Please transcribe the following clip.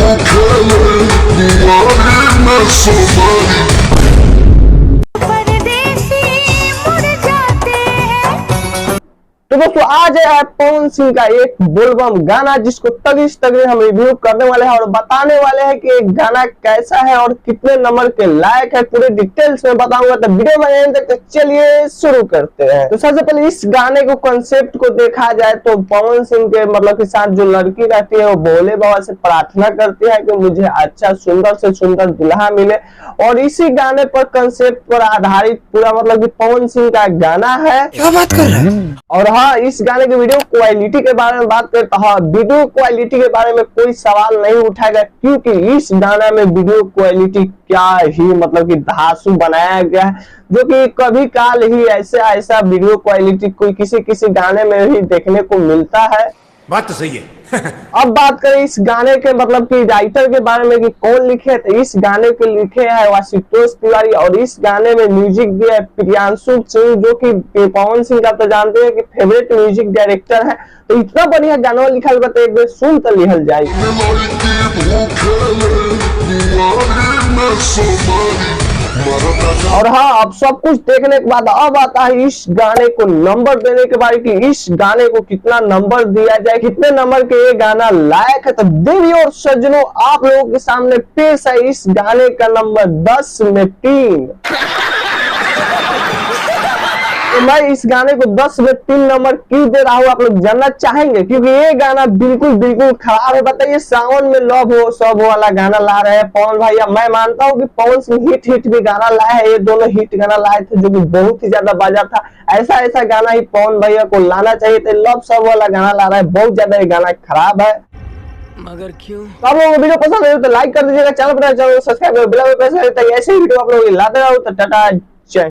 तो दोस्तों आज है पवन सिंह का एक बोलबम गाना जिसको तगड़ी तगड़ी हम रिव्यू करने वाले हैं और बताने वाले हैं कि एक गाना कैसा है और कितने नंबर के लायक है, पूरे डिटेल्स में बताऊंगा। तो वीडियो में एंड तक चलिए शुरू करते हैं। तो सबसे पहले इस गाने को कॉन्सेप्ट को देखा जाए तो पवन सिंह के मतलब के साथ जो लड़की रहती है वो भोले बाबा से प्रार्थना करती है कि मुझे अच्छा सुंदर से सुंदर दुल्हा मिले, और इसी गाने पर कंसेप्ट पर आधारित पूरा मतलब कि पवन सिंह का गाना है। क्या बात कर रहे हैं? और हाँ, इस गाने की वीडियो क्वालिटी के बारे में बात करें तो हाँ, वीडियो क्वालिटी के बारे में कोई सवाल नहीं उठाएगा, क्योंकि इस गाने में वीडियो क्वालिटी क्या ही मतलब कि धांसू बनाया गया है, जो कि कभी काल ही ऐसा वीडियो क्वालिटी कोई किसी गाने में ही देखने को मिलता है। बात तो सही है। अब बात करें इस गाने के मतलब कि राइटर के बारे में कि कौन लिखे, तो इस गाने के लिखे हैं आशुतोष तिवारी, और इस गाने में म्यूजिक दिया है प्रियांशु सिंह, जो कि पवन सिंह का तो जानते हैं कि फेवरेट म्यूजिक डायरेक्टर है। तो इतना बढ़िया गाना लिखा हुआ तो एक बार सुन तो लिहल जाए। और हाँ, अब सब कुछ देखने के बाद अब आता है इस गाने को नंबर देने के बारे कि इस गाने को कितना नंबर दिया जाए, कितने नंबर के ये गाना लायक है। तो देवी और सज्जनों, आप लोगों के सामने पेश है इस गाने का नंबर 10 में 3। तो मैं इस गाने को 10 में 3 नंबर क्यों दे रहा हूँ, आप लोग जानना चाहेंगे, क्योंकि ये गाना बिल्कुल खराब है। बताइए, सावन में लव हो सब वाला गाना ला रहे हैं पवन भैया। मैं मानता हूँ कि पवन सिंह हिट भी गाना लाए हैं, ये दोनों हिट गाना लाए थे जो कि बहुत ही ज्यादा बाजा था। ऐसा गाना ही पवन भैया को लाना चाहिए था। लव सब वाला गाना ला रहा है, बहुत ज्यादा ये गाना खराब है। मगर क्यों? तो आप लोगों को वीडियो पसंद है तो लाइक कर दीजिएगा, चैनल पर सब्सक्राइब कर, बेल आइकन प्रेस करें ताकि ऐसे वीडियो आप लोगों को लाते रहो। तो टाटा।